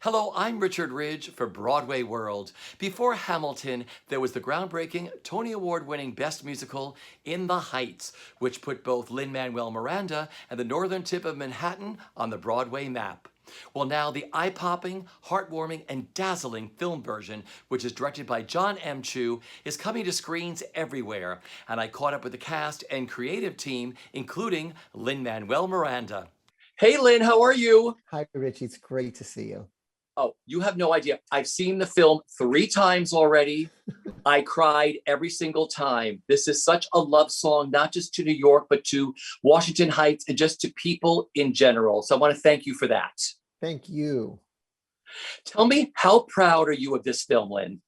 Hello, I'm Richard Ridge for Broadway World. Before Hamilton, there was the groundbreaking Tony Award winning Best Musical In the Heights, which put both Lin-Manuel Miranda and the northern tip of Manhattan on the Broadway map. Well, now the eye-popping, heartwarming, and dazzling film version, which is directed by John M. Chu, is coming to screens everywhere, and I caught up with the cast and creative team, including Lin-Manuel Miranda. Hey, Lin, how are you? Hi, Rich. It's great to see you. Oh, you have no idea. I've seen the film 3 times already. I cried every single time. This is such a love song, not just to New York, but to Washington Heights and just to people in general. So I want to thank you for that. Thank you. Tell me, how proud are you of this film, Lin?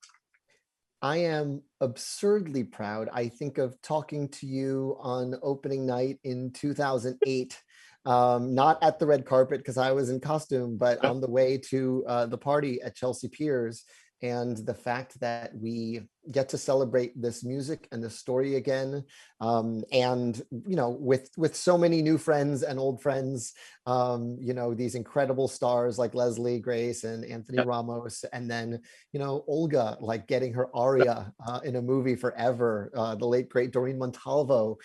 I am absurdly proud. I think of talking to you on opening night in 2008, not at the red carpet because I was in costume, but on the way to the party at Chelsea Piers. And the fact that we get to celebrate this music and this story again, and with so many new friends and old friends, these incredible stars like Leslie Grace and Anthony Ramos, and then Olga like getting her aria in a movie forever, the late great Doreen Montalvo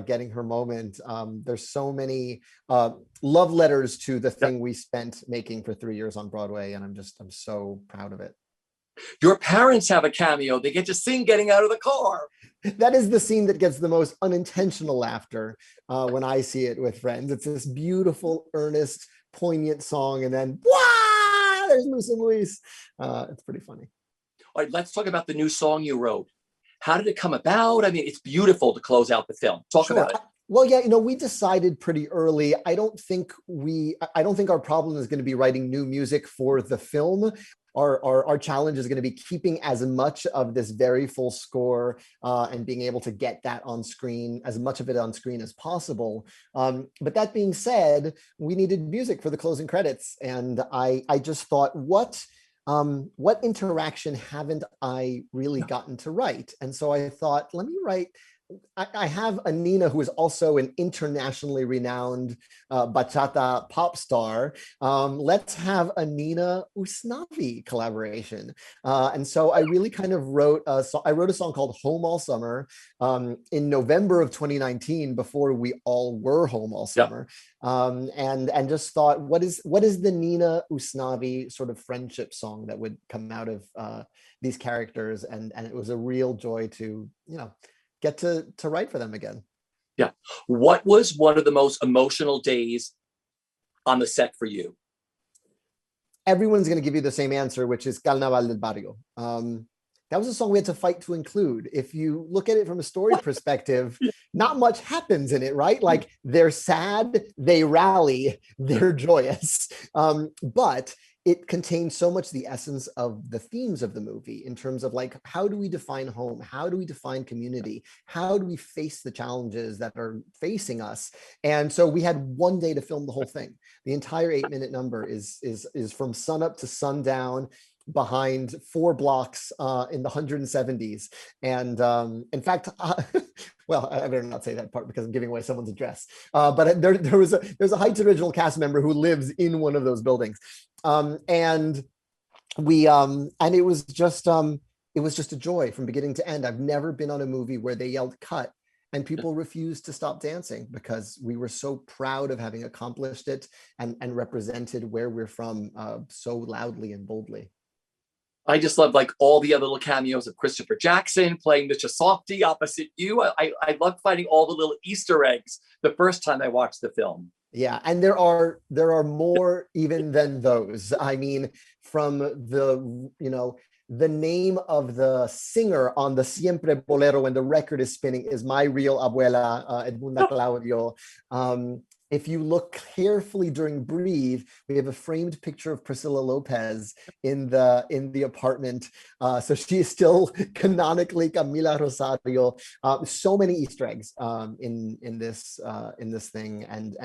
getting her moment. There's so many love letters to the thing we spent making for 3 years on Broadway, and I'm so proud of it. Your parents have a cameo. They get to sing getting out of the car. That is the scene that gets the most unintentional laughter when I see it with friends. It's this beautiful, earnest, poignant song, and then, wow, there's Moose and Luis. It's pretty funny. All right, let's talk about the new song you wrote. How did it come about? I mean, it's beautiful to close out the film. Talk about it. Well, yeah, we decided pretty early. I don't think our problem is going to be writing new music for the film. Our challenge is going to be keeping as much of this very full score and being able to get that on screen, as much of it on screen as possible. But that being said, we needed music for the closing credits. And I just thought, what interaction haven't I really gotten to write? And so I thought, let me write. I have a Nina who is also an internationally renowned bachata pop star. Let's have a Nina Usnavi collaboration. And so I really kind of wrote a song called Home All Summer in November of 2019, before we all were home all summer. And just thought, what is the Nina Usnavi sort of friendship song that would come out of these characters? And it was a real joy to, get to write for them again. Yeah. What was one of the most emotional days on the set for you? Everyone's going to give you the same answer, which is Carnaval del Barrio. That was a song we had to fight to include. If you look at it from a story perspective, not much happens in it, right? Like, they're sad, they rally, they're joyous. But it contains so much the essence of the themes of the movie in terms of, like, how do we define home? How do we define community? How do we face the challenges that are facing us? And so we had one day to film the whole thing. The entire 8-minute number is from sunup to sundown, behind 4 blocks in the 170s. And in fact, well, I better not say that part because I'm giving away someone's address. But there's a Heights original cast member who lives in one of those buildings. And it was just a joy from beginning to end. I've never been on a movie where they yelled cut and people refused to stop dancing, because we were so proud of having accomplished it and represented where we're from so loudly and boldly. I just love, like, all the other little cameos of Christopher Jackson playing Mr. Softy opposite you. I loved finding all the little Easter eggs the first time I watched the film. Yeah, and there are more even than those. I mean, from the name of the singer on the Siempre Bolero when the record is spinning is my real abuela, Edmunda Claudio. If you look carefully during Breathe, we have a framed picture of Priscilla Lopez in the apartment. So she is still canonically Camila Rosario. So many Easter eggs in this thing, and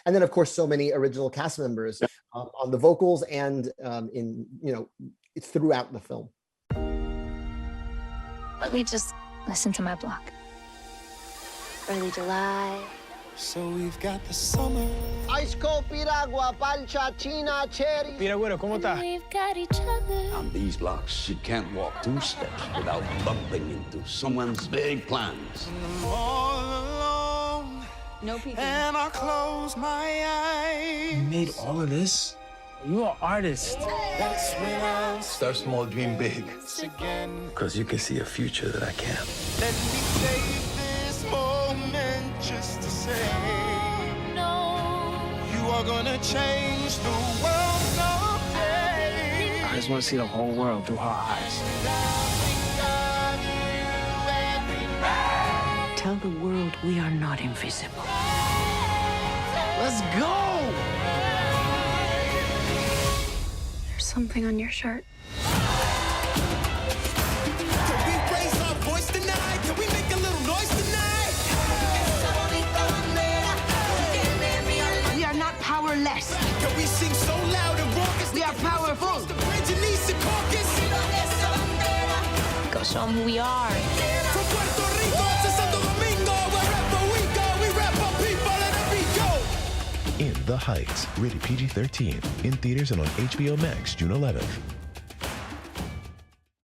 then of course so many original cast members on the vocals and it's throughout the film. Let me just listen to my block. Early July. So we've got the summer. I Ice cold piragua, palcha, china, cherry. Piragüero, ¿cómo está? We've got each other. On these blocks, you can't walk 2 steps without bumping into someone's big plans. No peeking. And I close my eyes. You made all of this? You're an artist. That's when I Start small, dream big. again. Because you can see a future that I can't. Let me take this moment just to say, you are gonna change the world someday. I just want to see the whole world through her eyes. Tell the world we are not invisible. Let's go! There's something on your shirt. Can we raise our voice tonight? Can we make a little noise tonight? We are not powerless. Can we sing so loud and raucous? We are powerful. The bridge and East Caucus. Go show them who we are. From Puerto Rico to Santo Domingo, wherever we go, we rap our people and we go. In the Heights, rated PG-13, in theaters and on HBO Max June 11th.